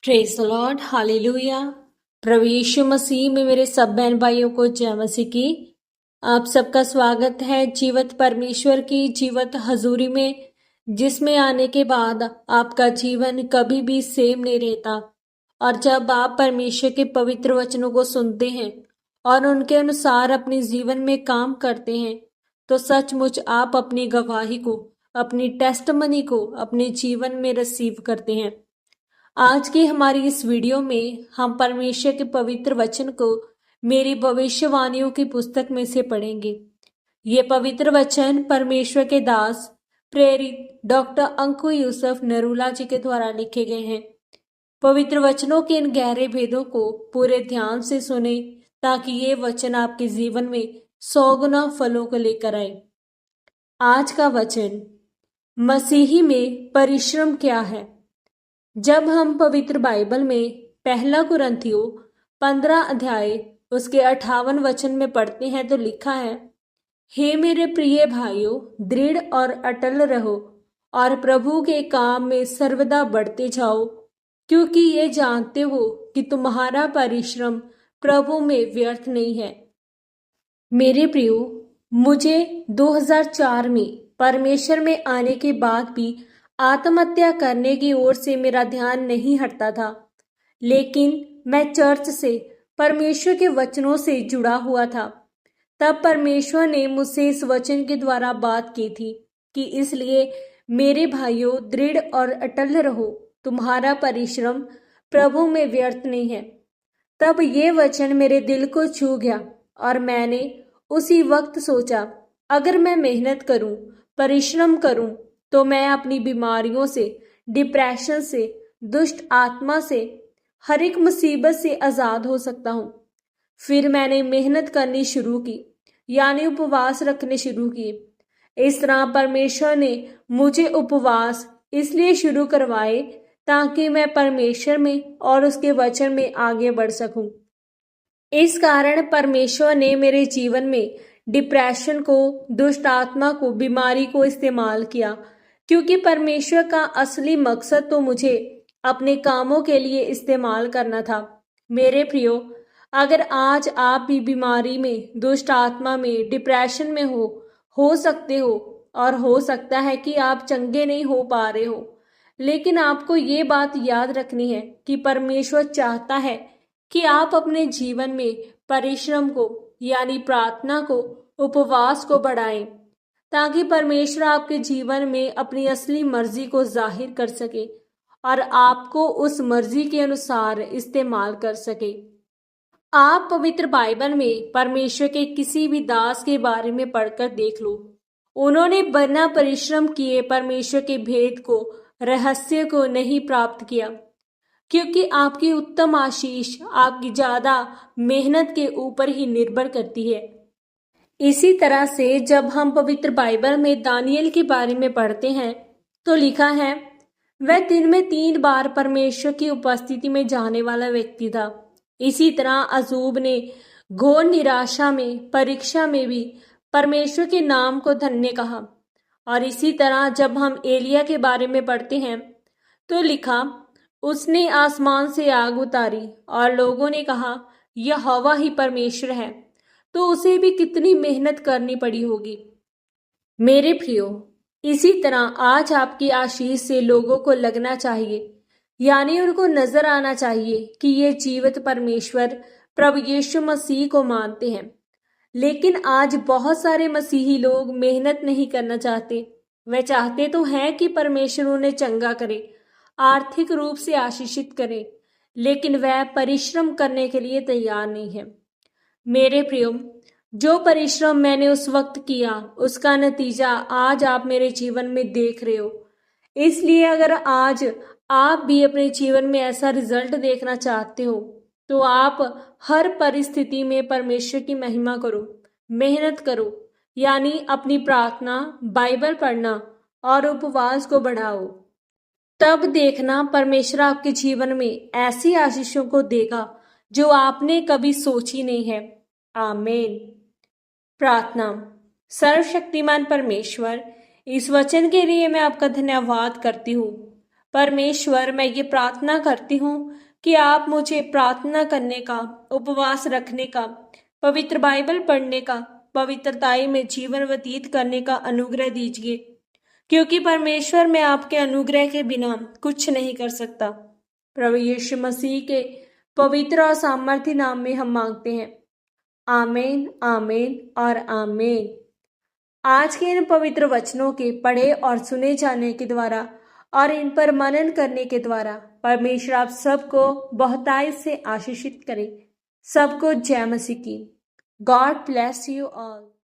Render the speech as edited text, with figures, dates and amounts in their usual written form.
Praise the Lord, hallelujah. प्रभु यीशु मसीह में मेरे सब बहन भाइयों को जय मसीह की। आप सबका स्वागत है जीवत परमेश्वर की जीवत हजूरी में, जिसमें आने के बाद आपका जीवन कभी भी सेम नहीं रहता। और जब आप परमेश्वर के पवित्र वचनों को सुनते हैं और उनके अनुसार अपने जीवन में काम करते हैं, तो सचमुच आप अपनी गवाही को, अपनी टेस्टमनी को अपने जीवन में रिसीव करते हैं। आज की हमारी इस वीडियो में हम परमेश्वर के पवित्र वचन को मेरी भविष्यवाणियों की पुस्तक में से पढ़ेंगे। ये पवित्र वचन परमेश्वर के दास प्रेरित डॉक्टर अंकु यूसुफ नरूला जी के द्वारा लिखे गए हैं। पवित्र वचनों के इन गहरे भेदों को पूरे ध्यान से सुने, ताकि ये वचन आपके जीवन में 100 गुना फलों को लेकर आए। आज का वचन, मसीही में परिश्रम क्या है। जब हम पवित्र बाइबल में पहला कुरिन्थियों 15 अध्याय उसके 58 वचन में पढ़ते हैं तो लिखा है, हे मेरे प्रिय भाइयों, दृढ़ और अटल रहो और प्रभु के काम में सर्वदा बढ़ते जाओ, क्योंकि ये जानते हो कि तुम्हारा परिश्रम प्रभु में व्यर्थ नहीं है। मेरे प्रियो, मुझे 2004 में परमेश्वर में आने के बाद भी आत्महत्या करने की ओर से मेरा ध्यान नहीं हटता था, लेकिन मैं चर्च से, परमेश्वर के वचनों से जुड़ा हुआ था। तब परमेश्वर ने मुझसे इस वचन के द्वारा बात की थी कि इसलिए मेरे भाइयों, दृढ़ और अटल रहो, तुम्हारा परिश्रम प्रभु में व्यर्थ नहीं है। तब ये वचन मेरे दिल को छू गया और मैंने उसी वक्त सोचा, अगर मैं मेहनत करूं, परिश्रम करूं, तो मैं अपनी बीमारियों से, डिप्रेशन से, दुष्ट आत्मा से, हर एक मुसीबत से आज़ाद हो सकता हूँ। फिर मैंने मेहनत करनी शुरू की, यानी उपवास रखने शुरू किए। इस तरह परमेश्वर ने मुझे उपवास इसलिए शुरू करवाए ताकि मैं परमेश्वर में और उसके वचन में आगे बढ़ सकूं। इस कारण परमेश्वर ने मेरे जीवन में डिप्रेशन को, दुष्ट आत्मा को, बीमारी को इस्तेमाल किया, क्योंकि परमेश्वर का असली मकसद तो मुझे अपने कामों के लिए इस्तेमाल करना था। मेरे प्रियो, अगर आज आप भी बीमारी में, दुष्ट आत्मा में, डिप्रेशन में हो सकते हो, और हो सकता है कि आप चंगे नहीं हो पा रहे हो, लेकिन आपको ये बात याद रखनी है कि परमेश्वर चाहता है कि आप अपने जीवन में परिश्रम को, यानी प्रार्थना को, उपवास को बढ़ाएं, ताकि परमेश्वर आपके जीवन में अपनी असली मर्जी को जाहिर कर सके और आपको उस मर्जी के अनुसार इस्तेमाल कर सके। आप पवित्र बाइबल में परमेश्वर के किसी भी दास के बारे में पढ़कर देख लो। उन्होंने बिना परिश्रम किए परमेश्वर के भेद को, रहस्य को नहीं प्राप्त किया, क्योंकि आपकी उत्तम आशीष आपकी ज्यादा मेहनत के ऊपर ही निर्भर करती है। इसी तरह से जब हम पवित्र बाइबल में दानियल के बारे में पढ़ते हैं तो लिखा है, वह दिन में 3 बार परमेश्वर की उपस्थिति में जाने वाला व्यक्ति था। इसी तरह अजूब ने घोर निराशा में, परीक्षा में भी परमेश्वर के नाम को धन्य कहा। और इसी तरह जब हम एलिया के बारे में पढ़ते हैं तो लिखा, उसने आसमान से आग उतारी और लोगों ने कहा, यहोवा ही परमेश्वर है। तो उसे भी कितनी मेहनत करनी पड़ी होगी। मेरे प्रियो, इसी तरह आज आपकी आशीष से लोगों को लगना चाहिए, यानी उनको नजर आना चाहिए कि ये जीवित परमेश्वर प्रभु यीशु मसीह को मानते हैं। लेकिन आज बहुत सारे मसीही लोग मेहनत नहीं करना चाहते। वे चाहते तो हैं कि परमेश्वर उन्हें चंगा करे, आर्थिक रूप से आशीषित करे, लेकिन वह परिश्रम करने के लिए तैयार नहीं है। मेरे प्रियो, जो परिश्रम मैंने उस वक्त किया, उसका नतीजा आज आप मेरे जीवन में देख रहे हो। इसलिए अगर आज आप भी अपने जीवन में ऐसा रिजल्ट देखना चाहते हो, तो आप हर परिस्थिति में परमेश्वर की महिमा करो, मेहनत करो, यानी अपनी प्रार्थना, बाइबल पढ़ना और उपवास को बढ़ाओ। तब देखना परमेश्वर आपके जीवन में ऐसी आशीषों को देगा जो आपने कभी सोची नहीं है। आमीन। प्रार्थना। सर्वशक्तिमान परमेश्वर, इस वचन के लिए मैं आपका धन्यवाद करती हूँ। परमेश्वर, मैं ये प्रार्थना करती हूँ कि आप मुझे प्रार्थना करने का, उपवास रखने का, पवित्र बाइबल पढ़ने का, पवित्रताई में जीवन व्यतीत करने का अनुग्रह दीजिए, क्योंकि परमेश्वर मैं आपके अनुग्रह के बिना कुछ नहीं कर सकता। प्रभु यीशु मसीह के पवित्र और सामर्थ्य नाम में हम मांगते हैं। आमीन, आमीन और आमीन। आज के इन पवित्र वचनों के पढ़े और सुने जाने के द्वारा और इन पर मनन करने के द्वारा परमेश्वर आप सबको बहुतायत से आशीषित करे। सबको जय मसीह की। God bless you all.